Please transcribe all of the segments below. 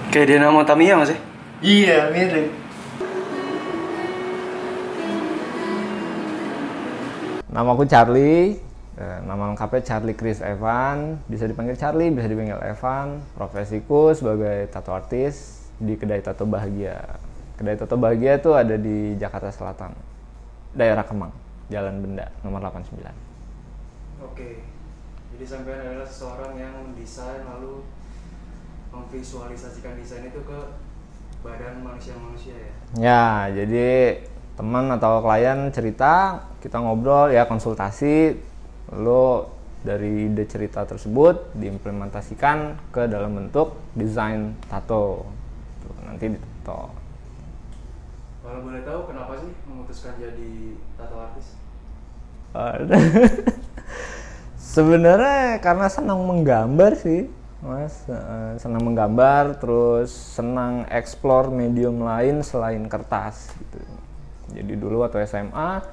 Kayak dia nama Tamiya Mas ya? Iya, mirip. Namaku Charlie, nama lengkapnya Charlie Chris Evan, bisa dipanggil Charlie, bisa dipanggil Evan. Profesiku sebagai tato artis di kedai tato Bahagia. Kedai tato Bahagia itu ada di Jakarta Selatan, daerah Kemang, Jalan Benda, nomor 89. Oke, jadi sampean adalah seseorang yang mendesain lalu memvisualisasikan desain itu ke badan manusia-manusia ya? Ya, jadi teman atau klien cerita, kita ngobrol ya, konsultasi, lalu dari ide cerita tersebut diimplementasikan ke dalam bentuk desain tato. Tuh, nanti ditato. Kalau boleh tahu kenapa sih memutuskan jadi tato artis? Sebenarnya karena senang menggambar sih, Mas. Senang menggambar, terus senang explore medium lain selain kertas gitu. Jadi dulu waktu SMA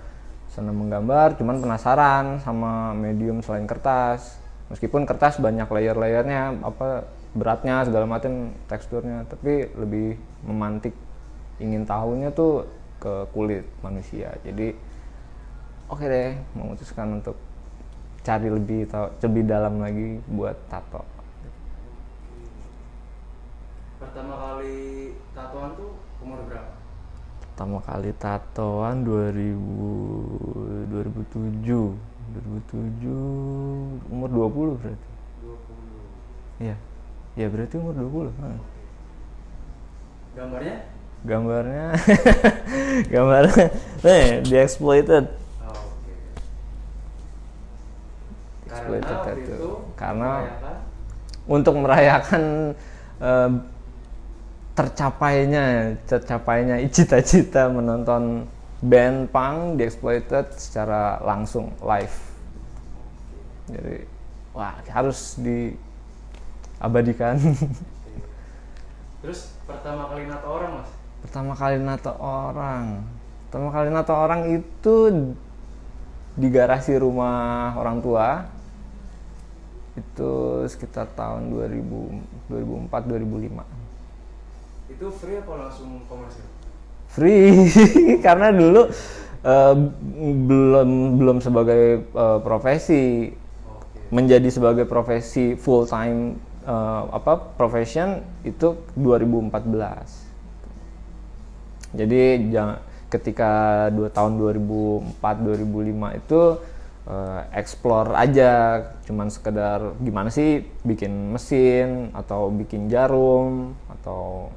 senang menggambar, cuman penasaran sama medium selain kertas. Meskipun kertas banyak layer-layernya, apa beratnya segala macam, teksturnya, tapi lebih memantik ingin tahunya tuh ke kulit manusia. Jadi oke deh, memutuskan untuk cari lebih dalam lagi buat tato. Pertama kali tatoan tuh umur berapa? Pertama kali tatoan 2007 umur 20 berarti. 20. Iya. Ya berarti umur 20. Gambarnya? Gambarnya di exploited. Oke. Karena Exploited waktu tattoo. itu Karena merayakan untuk merayakan tercapainya cita-cita menonton band punk di Exploited secara langsung live. Jadi wah, harus diabadikan. Terus pertama kali nato orang Mas? Pertama kali nato orang itu di garasi rumah orang tua. Itu sekitar tahun 2004-2005. Itu free apa langsung komersil? Free. Karena dulu belum sebagai profesi. Oke. Menjadi sebagai profesi full time profession itu 2014. Jadi ketika tahun 2004-2005 itu explore aja, cuman sekedar gimana sih bikin mesin atau bikin jarum atau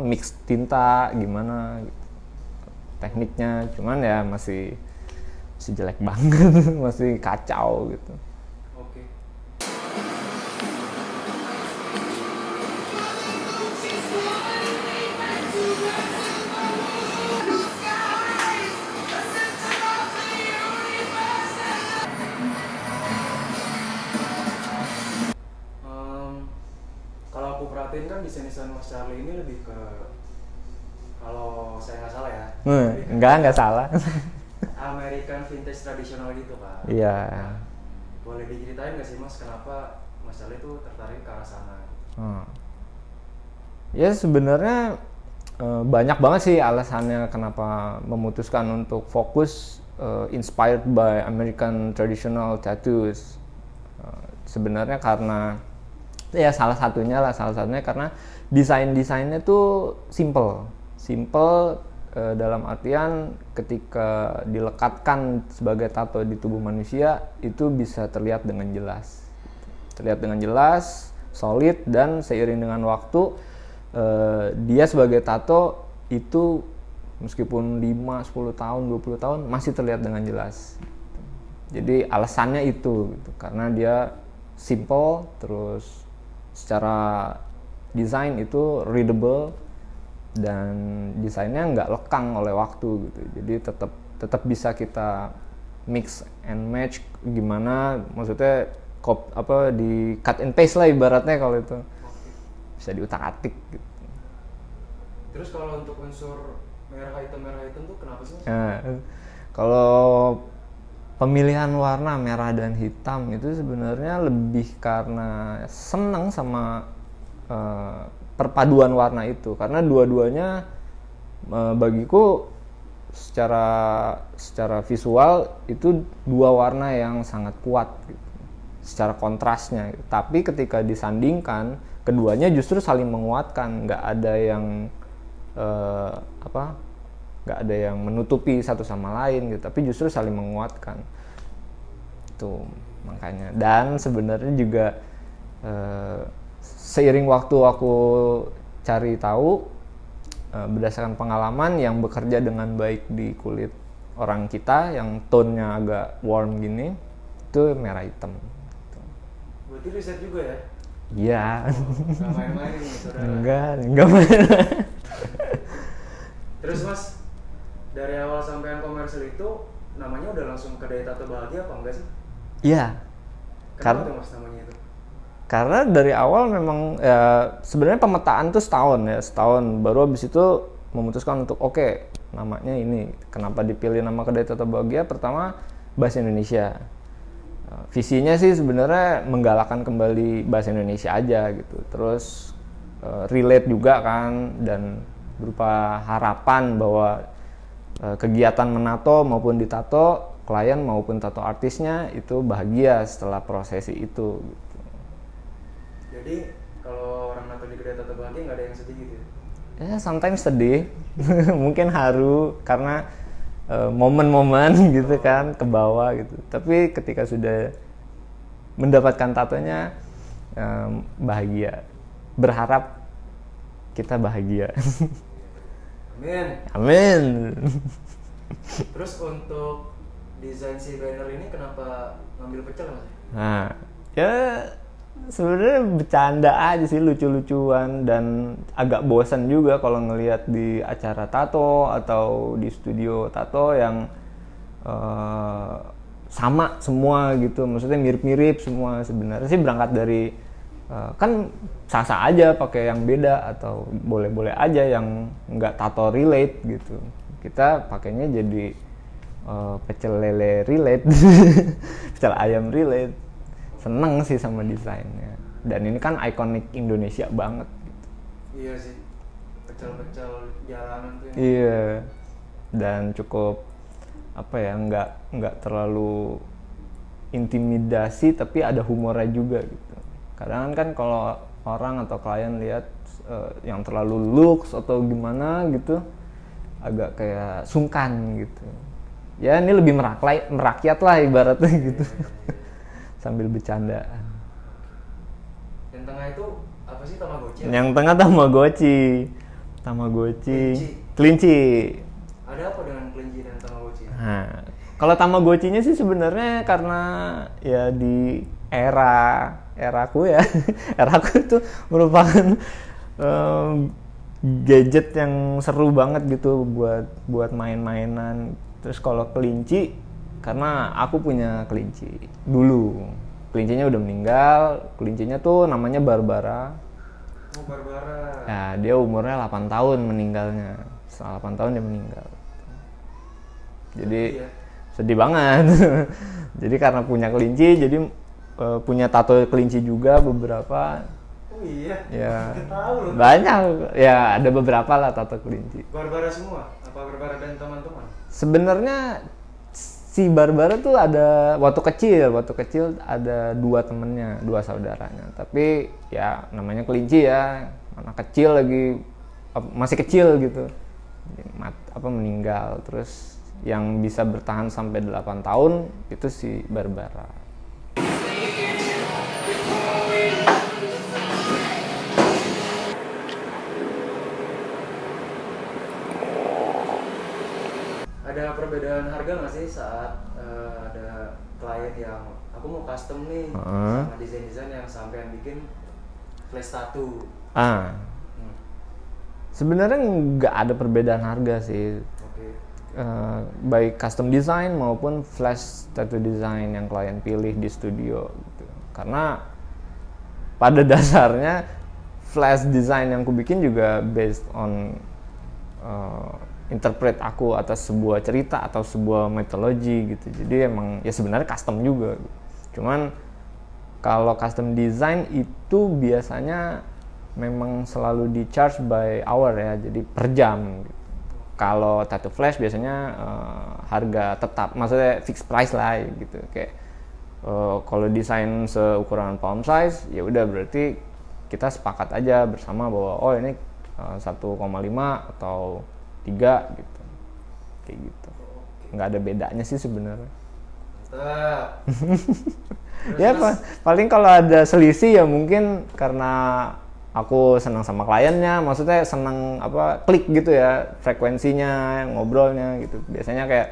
mix tinta gimana gitu. Tekniknya, cuman ya masih jelek banget. Masih kacau gitu. Oke. Kalau aku perhatiin kan desain-desain Mas Charlie ini lebih ke, kalau saya nggak salah ya, lebih ke Enggak salah. American vintage tradisional gitu kan. Iya. Nah, boleh diceritain nggak sih Mas kenapa Mas Charlie itu tertarik ke arah sana? Ya sebenarnya banyak banget sih alasannya kenapa memutuskan untuk fokus inspired by American traditional tattoos. Sebenarnya karena ya salah satunya karena desainnya tuh simple dalam artian ketika dilekatkan sebagai tato di tubuh manusia itu bisa terlihat dengan jelas, solid, dan seiring dengan waktu dia sebagai tato itu meskipun 5, 10 tahun, 20 tahun masih terlihat dengan jelas. Jadi alasannya itu gitu, karena dia simple, terus secara desain itu readable dan desainnya nggak lekang oleh waktu gitu. Jadi tetap bisa kita mix and match gimana, maksudnya di cut and paste lah ibaratnya kalau itu. Bisa diutak-atik gitu. Terus kalau untuk unsur merah hitam tuh kenapa sih Mas? Kalau pemilihan warna merah dan hitam itu sebenarnya lebih karena senang sama perpaduan warna itu, karena dua-duanya bagiku secara visual itu dua warna yang sangat kuat gitu, secara kontrasnya gitu. Tapi ketika disandingkan keduanya justru saling menguatkan, nggak ada yang nggak ada yang menutupi satu sama lain gitu, tapi justru saling menguatkan itu makanya. Dan sebenarnya juga seiring waktu aku cari tahu, berdasarkan pengalaman, yang bekerja dengan baik di kulit orang kita yang tone-nya agak warm gini itu merah hitam gitu. Berarti riset juga ya? Iya. Nggak main-main nih saudara. Enggak main. Terus Mas, dari awal sampai yang komersil itu namanya udah langsung Kedai Tato Bahagia apa enggak sih? Iya. Kenapa tuh Mas namanya itu? Karena dari awal memang ya, sebenarnya pemetaan tuh setahun baru habis itu memutuskan untuk oke, namanya ini. Kenapa dipilih nama Kedai Tato Bahagia? Pertama, bahasa Indonesia. Visinya sih sebenarnya menggalakkan kembali bahasa Indonesia aja gitu. Terus relate juga kan, dan berupa harapan bahwa kegiatan menato maupun ditato, klien maupun tato artisnya itu bahagia setelah prosesi itu gitu. Jadi kalau orang nato di Kedai Tato Bahagia nggak ada yang sedih gitu ya? Ya sometimes sedih, mungkin haru karena momen-momen gitu kan ke bawah gitu. Tapi ketika sudah mendapatkan tatonya bahagia, berharap kita bahagia. Amin. Amin. Terus untuk desain si banner ini kenapa ngambil pecel Mas? Nah, ya sebenarnya bercanda aja sih, lucu-lucuan, dan agak bosan juga kalau ngelihat di acara tato atau di studio tato yang sama semua gitu, maksudnya mirip-mirip semua. Sebenarnya sih berangkat dari kan sah-sah aja pakai yang beda, atau boleh-boleh aja yang nggak tato relate gitu. Kita pakainya jadi pecel lele relate, pecel ayam relate. Seneng sih sama desainnya, dan ini kan ikonik Indonesia banget gitu. Iya sih, pecel-pecel jalanan tuh. Iya, dan cukup apa ya, nggak terlalu intimidasi, tapi ada humornya juga gitu. Kadang kan kalau orang atau klien lihat yang terlalu lux atau gimana gitu, agak kayak sungkan gitu. Ya ini lebih merakyat lah ibaratnya gitu. Sambil bercandaan. Yang tengah itu apa sih, Tamagotchi? Yang tengah Tamagotchi. Kelinci. Ada apa dengan kelinci dan Tamagotchi? Nah, kalau Tamagotchinya sih sebenarnya karena ya di eraku ya, eraku itu merupakan gadget yang seru banget gitu buat main-mainan. Terus kalau kelinci, karena aku punya kelinci dulu, kelincinya udah meninggal. Kelincinya tuh namanya Barbara. Oh, Barbara. Ya, dia umurnya 8 tahun meninggalnya. Setelah 8 tahun dia meninggal. Jadi sedih banget. Jadi karena punya kelinci, jadi punya tato kelinci juga beberapa. Oh iya. Ya. Tahu loh. Banyak. Ya, ada beberapa lah tato kelinci. Barbara semua? Apa Barbara dan teman-teman? Sebenarnya si Barbara tuh ada waktu kecil ada dua saudaranya. Tapi ya namanya kelinci ya, anak kecil lagi, masih kecil gitu, meninggal. Terus yang bisa bertahan sampai 8 tahun itu si Barbara. Ada perbedaan harga nggak sih saat ada klien yang aku mau custom nih sama desain-desain yang sampean bikin flash tattoo? Sebenarnya nggak ada perbedaan harga sih. Okay. Baik custom design maupun flash tattoo design yang klien pilih di studio gitu. Karena pada dasarnya flash design yang aku bikin juga based on interpret aku atas sebuah cerita atau sebuah mitologi gitu. Jadi emang ya sebenarnya custom juga. Cuman kalau custom design itu biasanya memang selalu di charge by hour ya, jadi per jam gitu. Kalau tattoo flash biasanya harga tetap, maksudnya fixed price lah gitu. Kayak kalau desain seukuran palm size ya udah berarti kita sepakat aja bersama bahwa oh ini 1,5 atau 3 gitu. Kayak gitu. Nggak ada bedanya sih sebenarnya. Ya paling kalau ada selisih ya mungkin karena aku senang sama kliennya, maksudnya senang klik gitu ya, frekuensinya, ngobrolnya gitu. Biasanya kayak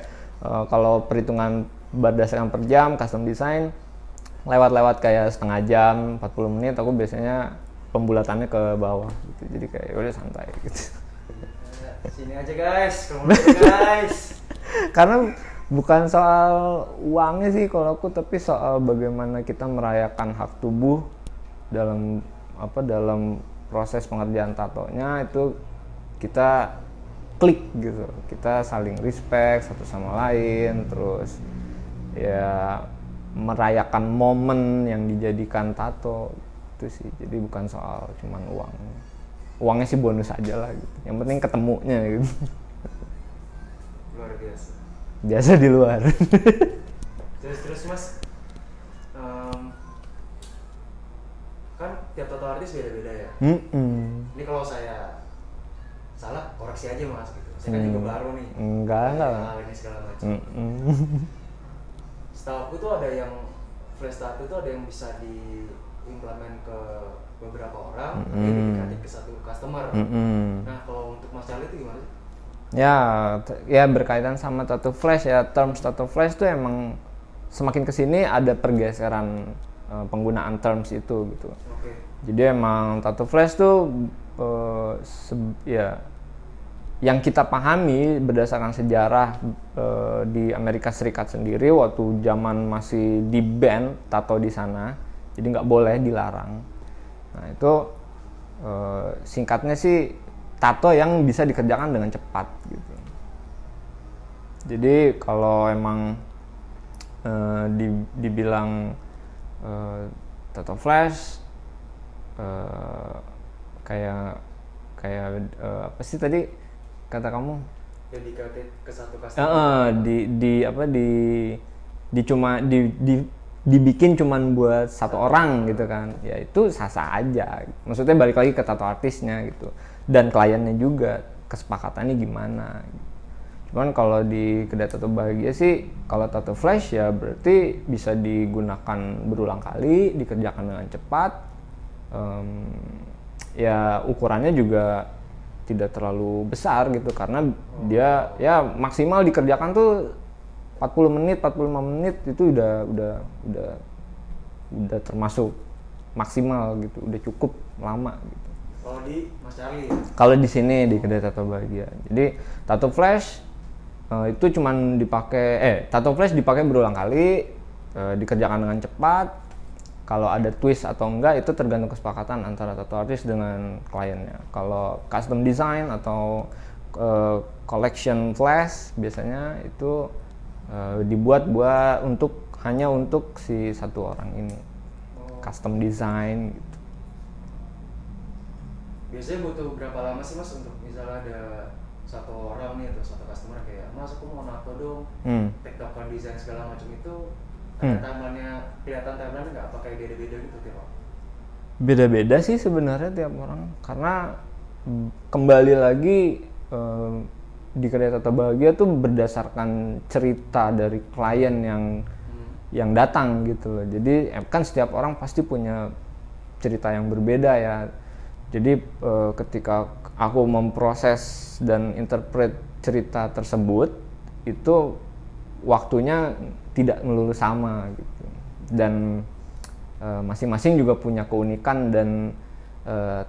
kalau perhitungan berdasarkan per jam, custom design lewat kayak setengah jam, 40 menit, aku biasanya pembulatannya ke bawah gitu. Jadi kayak udah santai gitu. Sini aja guys, guys. Karena bukan soal uangnya sih kalau aku, tapi soal bagaimana kita merayakan hak tubuh dalam proses pengerjaan tatonya. Itu kita klik gitu, kita saling respect satu sama lain, terus ya merayakan momen yang dijadikan tato itu sih. Jadi bukan soal cuman uangnya sih bonus aja lah gitu, yang penting ketemunya gitu. Luar biasa di luar. terus mas, kan tiap tato artis beda-beda ya. Ini kalau saya salah koreksi aja mas gitu. Saya kan juga baru nih. Enggak. Hal ini segala macam. Setahu aku tuh ada yang flash tattoo tuh ada yang bisa diimplement ke beberapa orang, dikasih ke satu customer. Nah kalau untuk Mas Charlie itu gimana sih? Ya berkaitan sama tattoo flash ya, terms tattoo flash tuh emang semakin kesini ada pergeseran penggunaan terms itu gitu. Okay. Jadi emang tattoo flash tuh yang kita pahami berdasarkan sejarah di Amerika Serikat sendiri waktu zaman masih di ban tato di sana, jadi nggak boleh, dilarang. Nah itu singkatnya sih tato yang bisa dikerjakan dengan cepat gitu. Jadi kalau emang dibilang tato flash kayak apa sih tadi kata kamu? Dedicated ke satu customer. Dibikin cuman buat satu orang gitu kan. Ya itu sah-sah aja. Maksudnya balik lagi ke tato artisnya gitu. Dan kliennya juga kesepakatannya gimana. Cuman kalau di kedai tato bahagia sih, kalau tato flash ya berarti bisa digunakan berulang kali, dikerjakan dengan cepat. Ya ukurannya juga tidak terlalu besar gitu, karena dia ya maksimal dikerjakan tuh 40 menit, 45 menit itu udah termasuk maksimal gitu, udah cukup lama gitu. Kalau di Mas Charlie? Kalau di sini di kedai tato bahagia. Jadi tato flash itu cuman dipakai tato flash dipakai berulang kali, dikerjakan dengan cepat. Kalau ada twist atau enggak itu tergantung kesepakatan antara tato artis dengan kliennya. Kalau custom design atau collection flash biasanya itu dibuat hanya untuk si satu orang ini. Custom design gitu. Biasanya butuh berapa lama sih mas untuk misalnya ada satu orang nih atau satu customer kayak mas aku mau nato dong, tektokan desain segala macam itu ada timeline-nya, kelihatan timeline nggak apa kayak beda-beda gitu tiap orang? Beda-beda sih sebenarnya tiap orang, karena kembali lagi di kedai tato bahagia tuh berdasarkan cerita dari klien yang datang gitu loh. Jadi kan setiap orang pasti punya cerita yang berbeda ya. Jadi ketika aku memproses dan interpret cerita tersebut itu waktunya tidak melulu sama gitu. Dan masing-masing juga punya keunikan dan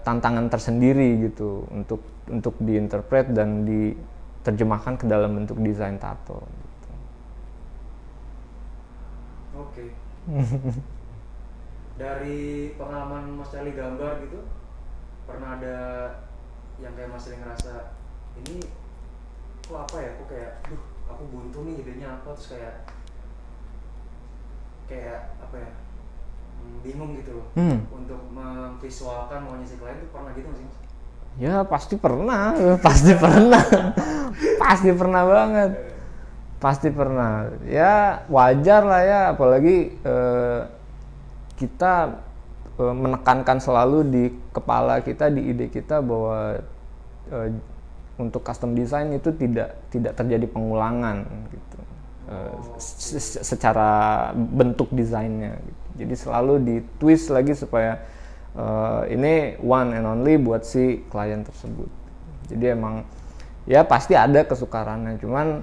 tantangan tersendiri gitu untuk diinterpret dan diterjemahkan ke dalam bentuk desain tato gitu. Oke. Dari pengalaman Mas Charlie gambar gitu, pernah ada yang kayak Mas Charlie ngerasa ini kok apa ya, kok kayak aku buntu nih idenya apa, terus kayak apa ya, bingung gitu loh untuk memvisualkan maunya si klien tuh, pernah gitu nggak sih Mas? Ya pasti pernah, pasti pernah, pasti pernah banget, pasti pernah. Ya wajar lah ya, apalagi kita menekankan selalu di kepala kita, di ide kita bahwa untuk custom design itu tidak terjadi pengulangan gitu, secara bentuk desainnya gitu. Jadi selalu di twist lagi supaya ini one and only buat si klien tersebut. Jadi emang ya pasti ada kesukarannya, cuman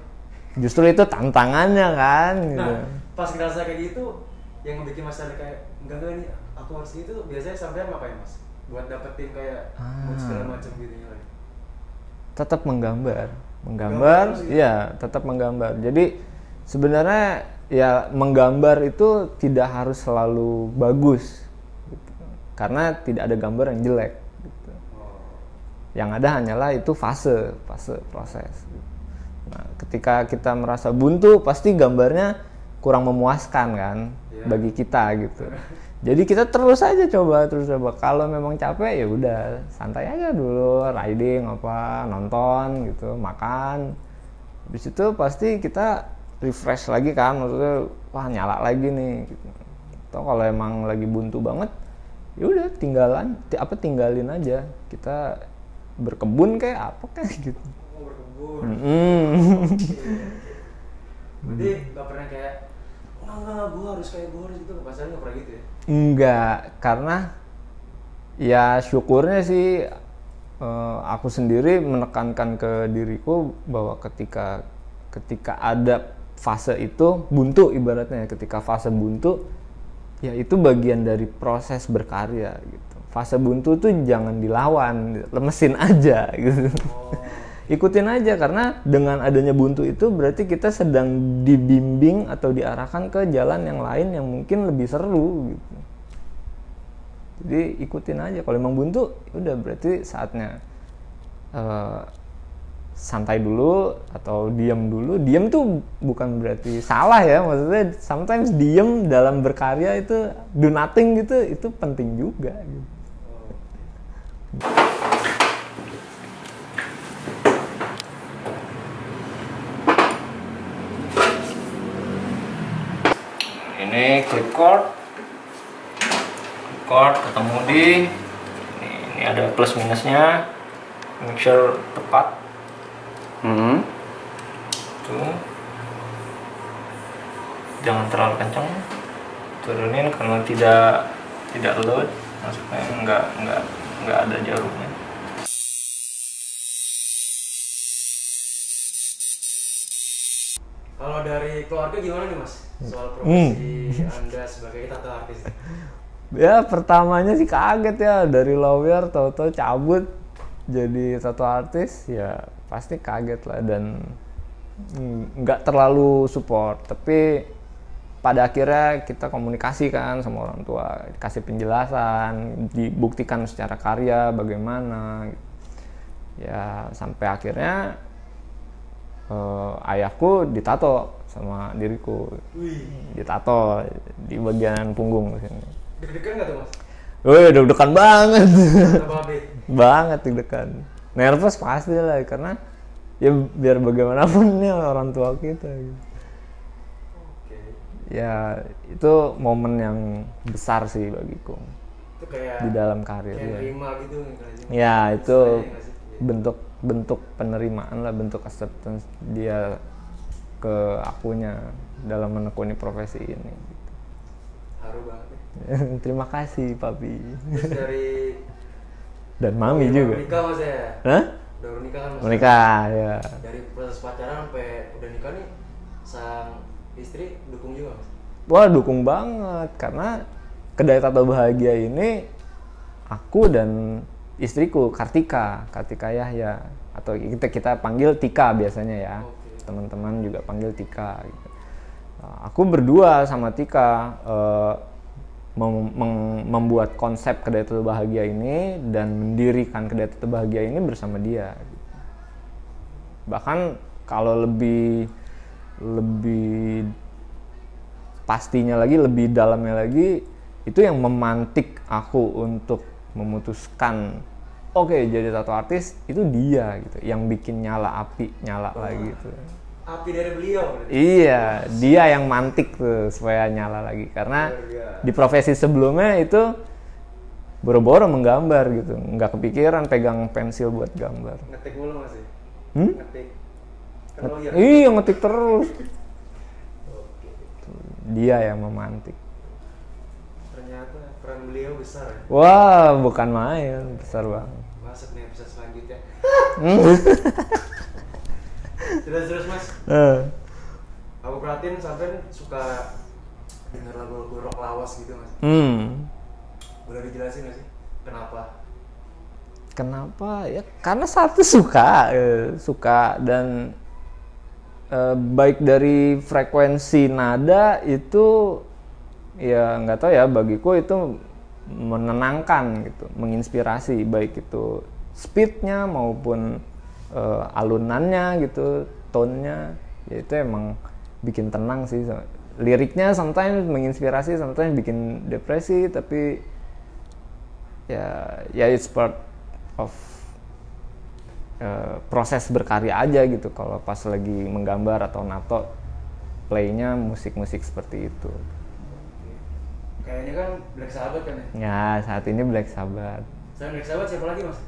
justru itu tantangannya kan gitu. Nah pas ngerasa kayak gitu yang bikin masalah kayak enggak nih aku harus gitu, biasanya sampai ngapain Mas buat dapetin kayak mood segala macam gitu lagi? Tetap menggambar, Gitu? iya tetap menggambar. Jadi sebenarnya ya menggambar itu tidak harus selalu bagus gitu. Karena tidak ada gambar yang jelek gitu. Yang ada hanyalah itu fase proses gitu. Nah, ketika kita merasa buntu pasti gambarnya kurang memuaskan kan bagi kita gitu. Jadi kita terus coba. Kalau memang capek ya udah santai aja dulu, riding apa, nonton gitu, makan. Habis itu pasti kita refresh lagi kan, maksudnya wah nyala lagi nih gitu. Atau kalau emang lagi buntu banget, ya udah tinggalin aja. Kita berkebun kayak apa kayak gitu. Berkebun. Berarti nggak pernah kayak enggak, gue harus gitu, pasalnya nggak pernah gitu ya? Enggak, karena ya syukurnya sih aku sendiri menekankan ke diriku bahwa ketika ada fase itu buntu, ibaratnya ketika fase buntu ya itu bagian dari proses berkarya gitu. Fase buntu tuh jangan dilawan, lemesin aja gitu. Ikutin aja, karena dengan adanya buntu itu berarti kita sedang dibimbing atau diarahkan ke jalan yang lain yang mungkin lebih seru gitu. Jadi ikutin aja. Kalau emang buntu, udah berarti saatnya santai dulu atau diam dulu. Diam tuh bukan berarti salah ya, maksudnya sometimes diam dalam berkarya itu do nothing gitu, itu penting juga gitu. Ini clipboard ketemu di ini ada plus minusnya, make sure tepat. Tuh, jangan terlalu kencang, turunin karena tidak load, maksudnya nggak ada jarumnya. Kalau dari keluarga gimana nih Mas soal profesi Anda sebagai tato artis? Ya pertamanya sih kaget ya, dari lawyer tahu-tahu cabut jadi tato artis, ya pasti kaget lah dan nggak terlalu support. Tapi pada akhirnya kita komunikasi kan sama orang tua, kasih penjelasan, dibuktikan secara karya bagaimana gitu. Ya sampai akhirnya ayahku ditato sama diriku. Ditato di bagian punggung sini. Deg-degan nggak tuh Mas? Deg-degan banget. Banget deg-degan. Nervous pasti lah, karena ya biar bagaimanapun ini orang tua kita gitu. Ya itu momen yang besar sih bagiku. Itu kayak di dalam karir kayak ya. terima gitu Ya itu bentuk penerimaan lah, bentuk acceptance dia ke akunya dalam menekuni profesi ini gitu. Haru banget ya. Terima kasih papi. Terus dari dan mami juga. Udah nikah Mas ya? Hah? Udah nikah kan Mas? Menikah ya. Dari proses pacaran sampai udah nikah nih, sang istri dukung juga Mas? Wah dukung banget, karena kedai tato bahagia ini aku dan istriku Kartika Yahya, atau kita panggil Tika biasanya ya. Teman-teman juga panggil Tika gitu. Aku berdua sama Tika membuat konsep kedai tato bahagia ini dan mendirikan kedai tato bahagia ini bersama dia gitu. Bahkan kalau lebih pastinya lagi, lebih dalamnya lagi, itu yang memantik aku untuk memutuskan oke, jadi tato artis itu dia gitu, yang bikin nyala lagi gitu. Api dari beliau berarti? Iya, dia yang mantik tuh supaya nyala lagi, karena di profesi sebelumnya itu boro-boro menggambar gitu, nggak kepikiran pegang pensil buat gambar. Ngetik mulu masih? Ngetik? Iya, ngetik terus. Dia yang memantik. Ternyata peran beliau besar ya? Wah, bukan main, besar banget. Masuk nih episode selanjutnya. Terus mas, aku perhatiin sampai suka dengar lagu-lagu rock lawas gitu mas. Boleh dijelasin nggak sih kenapa? Kenapa ya? Karena satu suka dan baik dari frekuensi nada itu ya nggak tahu ya, bagiku itu menenangkan gitu, menginspirasi, baik itu speednya maupun alunannya gitu, tone-nya, ya itu emang bikin tenang sih. Liriknya sometimes menginspirasi, sometimes bikin depresi, tapi ya it's part of proses berkarya aja gitu. Kalau pas lagi menggambar atau nato, playnya musik-musik seperti itu. Kayaknya kan Black Sabbath kan ya? Ya, saat ini Black Sabbath. Selain Black Sabbath siapa lagi mas?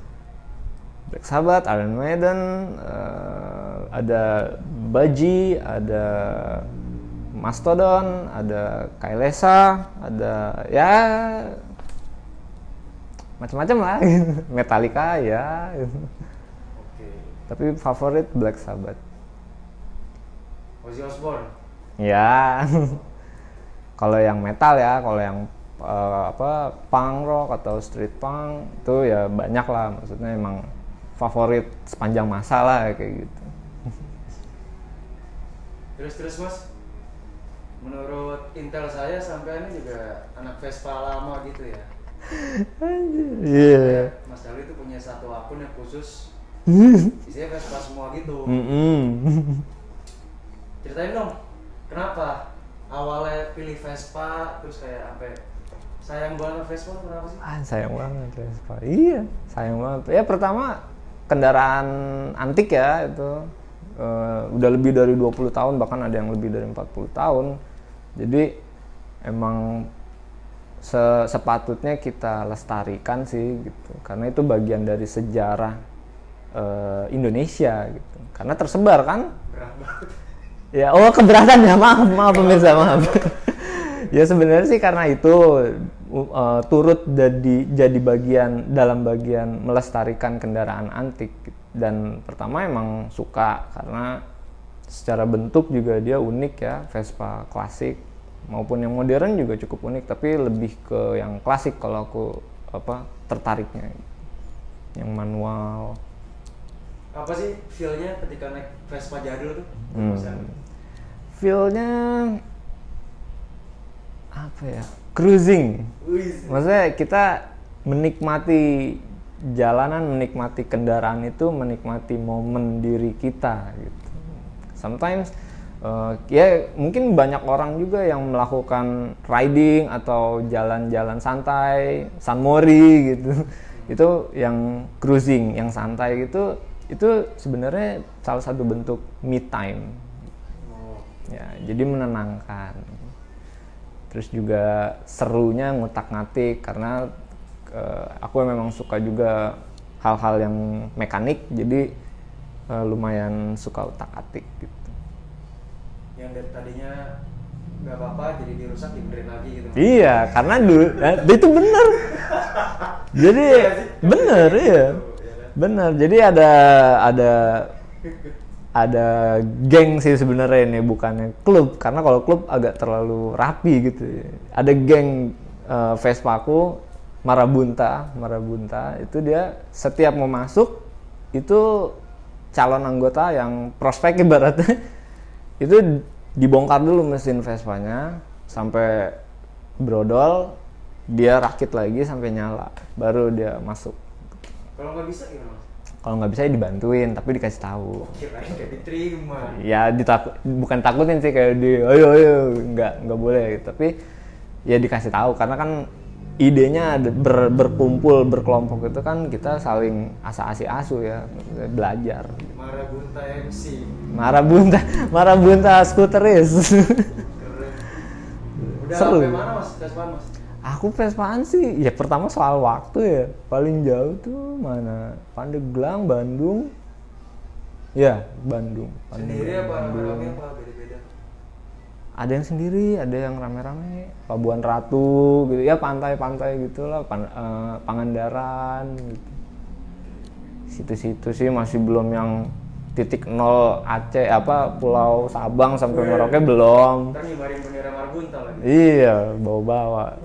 Black Sabbath, Iron Maiden, ada Baji, ada Mastodon, ada Kailesa, ada ya macam-macam lah. Metallica ya. Oke. Tapi favorit Black Sabbath. Ozzy Osbourne? Ya. Kalau yang metal ya, kalau yang punk rock atau street punk itu ya banyak lah, maksudnya emang favorit sepanjang masa lah kayak gitu. Terus mas, menurut intel saya sampai ini juga anak Vespa lama gitu ya. Iya. Mas Dali itu punya satu akun yang khusus isinya Vespa semua gitu. Ceritain dong, kenapa awalnya pilih Vespa, terus kayak sampai sayang banget Vespa, kenapa sih? Sayang banget Vespa. Iya, sayang banget. Ya pertama kendaraan antik ya itu. Udah lebih dari 20 tahun, bahkan ada yang lebih dari 40 tahun. Jadi emang sepatutnya kita lestarikan sih gitu. Karena itu bagian dari sejarah Indonesia gitu. Karena tersebar kan? Berat banget. Ya, keberatan ya, maaf pemirsa, maaf. Ya sebenarnya sih karena itu turut jadi dalam bagian melestarikan kendaraan antik. Dan pertama emang suka karena secara bentuk juga dia unik ya, Vespa klasik maupun yang modern juga cukup unik, tapi lebih ke yang klasik kalau aku tertariknya, yang manual. Apa sih feel-nya ketika naik Vespa jadul tuh? Feel-nya apa ya? Cruising. Maksudnya kita menikmati jalanan, menikmati kendaraan itu, menikmati momen diri kita gitu. Sometimes ya mungkin banyak orang juga yang melakukan riding atau jalan-jalan santai, sunmori gitu. Itu yang cruising, yang santai gitu. Itu sebenarnya salah satu bentuk me time. Ya, jadi menenangkan. Terus juga serunya ngutak-ngatik karena aku memang suka juga hal-hal yang mekanik, jadi lumayan suka utak-atik gitu. Yang dari tadinya nggak apa-apa jadi dirusak dibenerin lagi gitu. Iya, karena dulu itu bener. Jadi bener ya. Bener. Jadi ada geng sih sebenarnya ini, bukannya klub, karena kalau klub agak terlalu rapi gitu. Ada geng Vespaku Marabunta itu dia setiap mau masuk itu calon anggota yang prospek ibaratnya itu dibongkar dulu mesin Vespanya sampai brodol, dia rakit lagi sampai nyala, baru dia masuk. Kalau nggak bisa gimana? Kalau nggak bisa ya dibantuin, tapi dikasih tahu. Kirain kayak diterima. Ya bukan takutin sih, kayak ayo nggak boleh gitu. Tapi ya dikasih tahu karena kan idenya berkumpul berkelompok itu kan kita saling asa-asi asu ya, belajar. Marabunta MC. Marabunta skuteris. Udah Seru. sampai mana Mas? Vespaan Mas? Aku Vespaan sih ya pertama soal waktu ya, paling jauh tuh mana, Pandeglang, Bandung. Ya, Bandung. Sendiri apa rame-rame apa beda-beda? Ada yang sendiri, ada yang rame-rame. Labuan Ratu gitu ya, pantai-pantai gitulah, Pangandaran gitu. Situ-situ sih masih belum yang titik nol Aceh apa Pulau Sabang sampai Merauke belum. Ntar nyebarin bendera Marabunta lagi. Iya, bawa-bawa.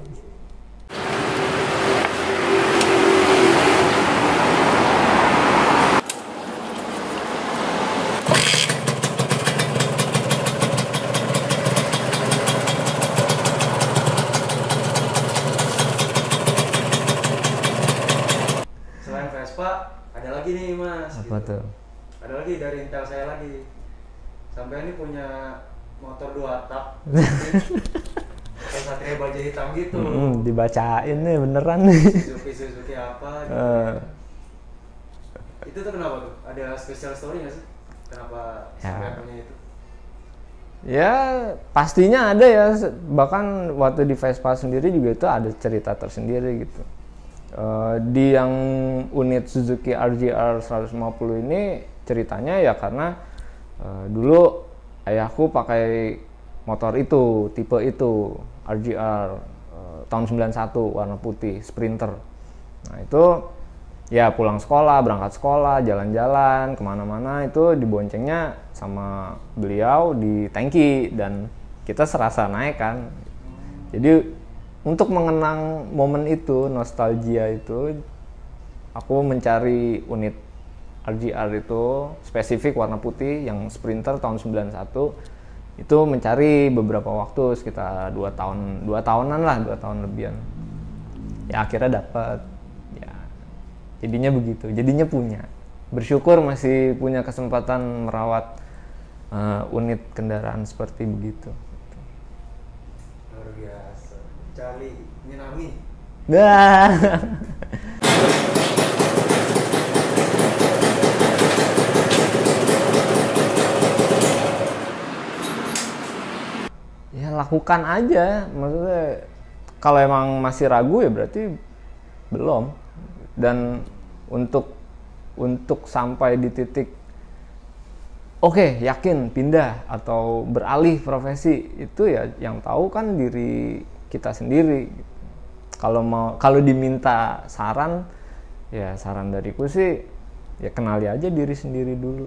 Selain Vespa, ada lagi nih Mas. Apa tuh? Ada lagi dari Intel saya lagi. Sampai ini punya motor 2 tak. Kayak Satria baja hitam gitu. Dibacain nih beneran nih. Suzuki apa gitu. Itu tuh kenapa tuh? Ada special story nggak sih? Kenapa sampai punya itu? Ya pastinya ada ya, bahkan waktu di Vespa sendiri juga itu ada cerita tersendiri gitu. Di yang unit Suzuki RGR 150 ini ceritanya ya karena dulu ayahku pakai motor itu, tipe itu RGR tahun 91 warna putih Sprinter. Nah itu ya pulang sekolah, berangkat sekolah, jalan-jalan kemana-mana itu diboncengnya sama beliau di tangki dan kita serasa naik kan. Jadi untuk mengenang momen itu, nostalgia itu, aku mencari unit RGR itu spesifik warna putih yang Sprinter tahun 91 itu mencari beberapa waktu sekitar 2 tahunan lah, 2 tahun lebihan. Ya akhirnya dapat. Ya jadinya begitu, jadinya punya. Bersyukur masih punya kesempatan merawat unit kendaraan seperti begitu. Luar biasa. Cali Minami. Dah. Ya lakukan aja, maksudnya kalau emang masih ragu ya berarti belum. Dan untuk sampai di titik oke, yakin pindah atau beralih profesi itu ya yang tahu kan diri kita sendiri. Kalau diminta saran, ya saran dariku sih ya kenali aja diri sendiri dulu.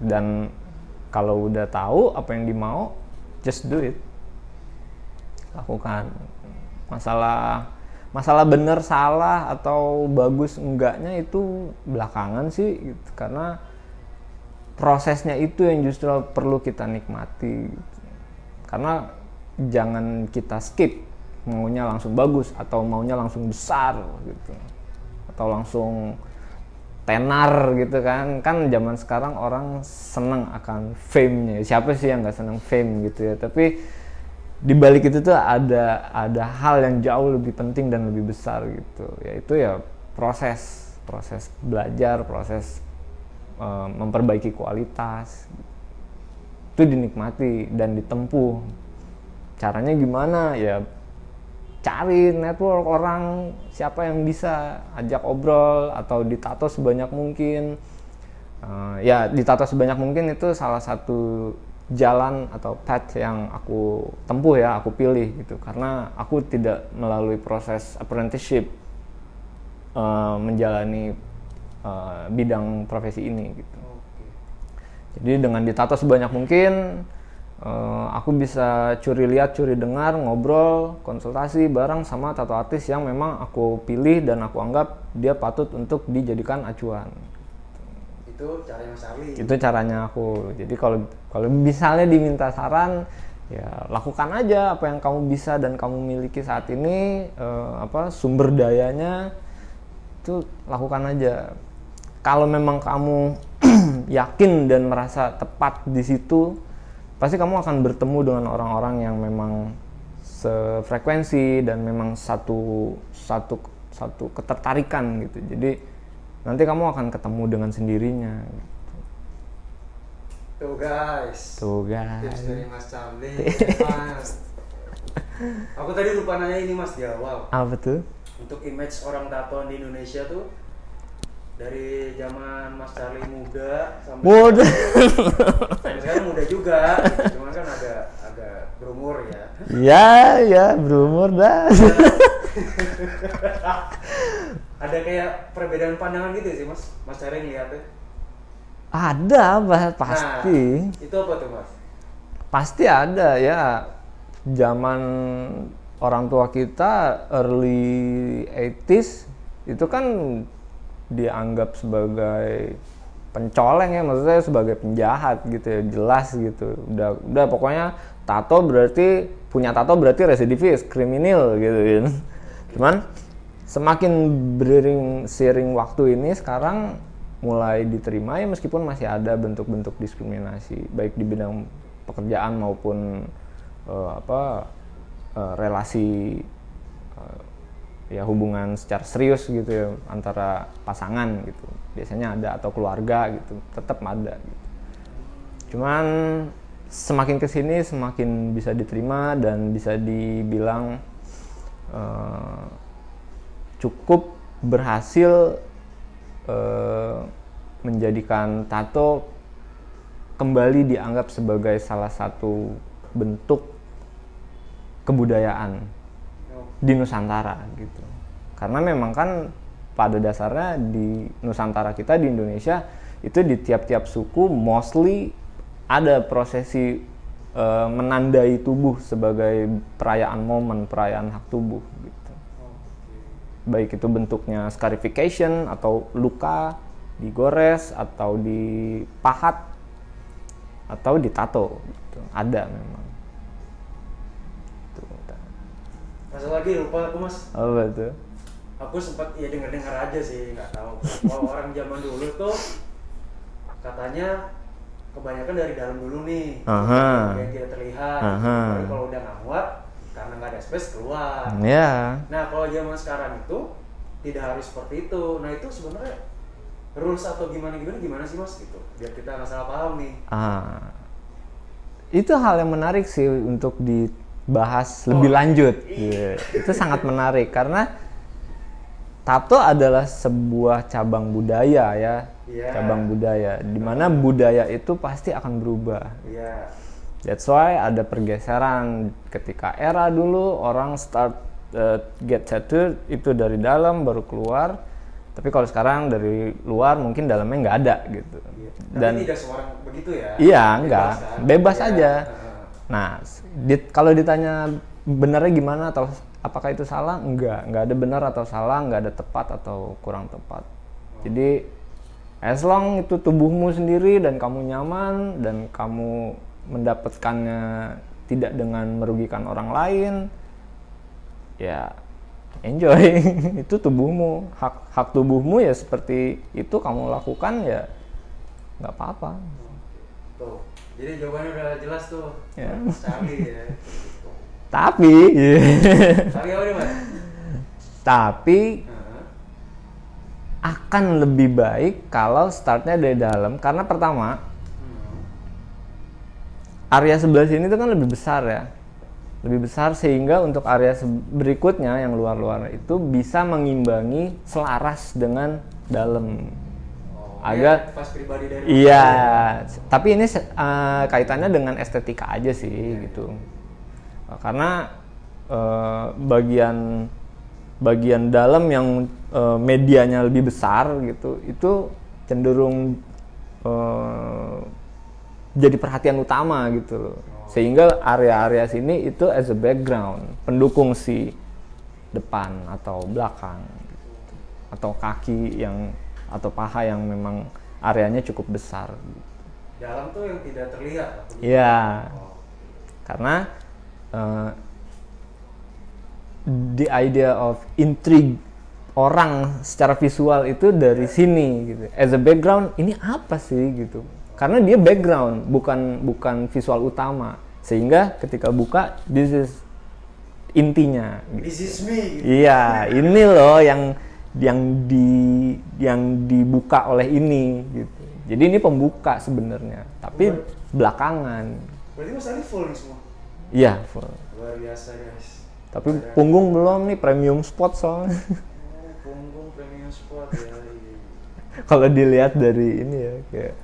Dan kalau udah tahu apa yang dimau, just do it. Lakukan. Masalah benar salah atau bagus enggaknya itu belakangan sih gitu. Karena prosesnya itu yang justru perlu kita nikmati gitu. Karena jangan kita skip maunya langsung bagus atau maunya langsung besar gitu atau langsung tenar gitu kan zaman sekarang orang seneng akan fame-nya. Siapa sih yang nggak seneng fame gitu ya, tapi di balik itu tuh ada hal yang jauh lebih penting dan lebih besar gitu, yaitu ya proses belajar, proses memperbaiki kualitas itu dinikmati dan ditempuh. Caranya gimana ya, cari network orang siapa yang bisa ajak obrol atau ditato sebanyak mungkin. Ya ditato sebanyak mungkin itu salah satu jalan atau path yang aku tempuh ya, aku pilih gitu karena aku tidak melalui proses apprenticeship menjalani bidang profesi ini gitu. Jadi dengan ditato sebanyak mungkin aku bisa curi lihat, curi dengar, ngobrol, konsultasi bareng sama tato artis yang memang aku pilih dan aku anggap dia patut untuk dijadikan acuan. Itu caranya Mas Ali. Itu caranya aku. Jadi kalau misalnya diminta saran, ya lakukan aja apa yang kamu bisa dan kamu miliki saat ini, sumber dayanya itu lakukan aja. Kalau memang kamu yakin dan merasa tepat di situ, pasti kamu akan bertemu dengan orang-orang yang memang sefrekuensi dan memang satu ketertarikan gitu. Jadi nanti kamu akan ketemu dengan sendirinya gitu. Tuh guys. Tips dari Mas Charlie. Mas. Aku tadi lupa nanya ini Mas di awal. Apa tuh? Untuk image orang tato di Indonesia tuh dari zaman Mas Charlie muda sampai sekarang muda juga, cuman kan agak berumur ya. Ya berumur dah. Ada kayak perbedaan pandangan gitu sih Mas Charlie ngeliatnya? Ada, pasti. Nah, itu apa tuh Mas? Pasti ada ya. Zaman orang tua kita early 80s itu kan dianggap sebagai pencoleng ya, maksudnya sebagai penjahat gitu ya, jelas gitu. Udah pokoknya punya tato berarti residivis, kriminal gitu kan. Cuman semakin seiring waktu ini sekarang mulai diterima ya, meskipun masih ada bentuk-bentuk diskriminasi baik di bidang pekerjaan maupun relasi ya hubungan secara serius gitu ya antara pasangan gitu, biasanya ada, atau keluarga gitu, tetap ada gitu. Cuman semakin kesini semakin bisa diterima dan bisa dibilang cukup berhasil menjadikan tato kembali dianggap sebagai salah satu bentuk kebudayaan di Nusantara gitu. Karena memang kan pada dasarnya di Nusantara kita, di Indonesia itu di tiap-tiap suku mostly ada prosesi menandai tubuh sebagai perayaan momen, perayaan hak tubuh gitu. Baik itu bentuknya scarification atau luka, digores atau dipahat atau ditato gitu. Ada memang. Masa lagi lupa aku Mas. Apa tuh? Aku sempat ya dengar aja sih, nggak tahu. Kalau orang zaman dulu tuh katanya kebanyakan dari dalam dulu nih, yang tidak terlihat. Tapi kalau udah nggak muat karena nggak ada space keluar. Yeah. Nah kalau zaman sekarang itu tidak harus seperti itu. Nah itu sebenarnya rules atau gimana sih Mas gitu, biar kita nggak salah paham nih. Itu hal yang menarik sih untuk dibahas lebih lanjut. Yeah. Itu sangat menarik karena tato adalah sebuah cabang budaya ya. Cabang budaya, di mana budaya itu pasti akan berubah. That's why ada pergeseran. Ketika era dulu orang start get tattooed itu dari dalam baru keluar, tapi kalau sekarang dari luar mungkin dalamnya nggak ada gitu. Dan tidak semua orang begitu ya? Iya, enggak, bebas aja. Nah, kalau ditanya benarnya gimana atau apakah itu salah? Enggak ada benar atau salah, nggak ada tepat atau kurang tepat. Jadi as long itu tubuhmu sendiri dan kamu nyaman dan kamu mendapatkannya tidak dengan merugikan orang lain, ya enjoy. Itu tubuhmu, hak tubuhmu ya, seperti itu kamu lakukan ya nggak apa-apa. Tuh, jadi jawabannya udah jelas tuh. Ya. Charlie ya. Tapi apa nih Mas? Tapi akan lebih baik kalau startnya dari dalam, karena pertama area sebelah sini itu kan lebih besar ya, lebih besar, sehingga untuk area berikutnya yang luar-luar itu bisa mengimbangi selaras dengan dalam. Agak pas pribadi dari iya, tapi ini kaitannya dengan estetika aja sih gitu, karena bagian dalam yang medianya lebih besar gitu, itu cenderung jadi perhatian utama gitu loh. Sehingga area-area sini itu as a background, pendukung si depan atau belakang gitu. Atau kaki atau paha yang memang areanya cukup besar gitu. Dalam tuh yang tidak terlihat. Iya. Karena the idea of intrigue orang secara visual itu dari sini gitu. As a background, ini apa sih gitu. Karena dia background, bukan visual utama. Sehingga ketika buka, this is intinya. This is me. Gitu. Iya, ini loh yang dibuka oleh ini gitu. Jadi ini pembuka sebenarnya, tapi belakangan. Berarti Mas Ali full nih semua? Iya, full. Luar biasa guys. Tapi punggung belum nih, premium spot soalnya. Oh, punggung premium spot ya. Kalau dilihat dari ini ya, kayak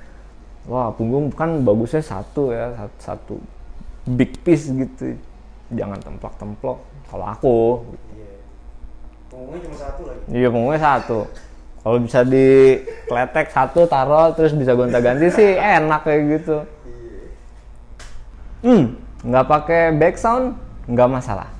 wah punggung kan bagusnya satu ya, satu big piece gitu. Jangan templok-templok. Kalau aku. Iya. Punggungnya cuma satu lagi. Iya, punggungnya satu. Kalau bisa dikletek satu taruh terus bisa gonta-ganti sih enak kayak gitu. Iya. Nggak pakai back sound nggak masalah.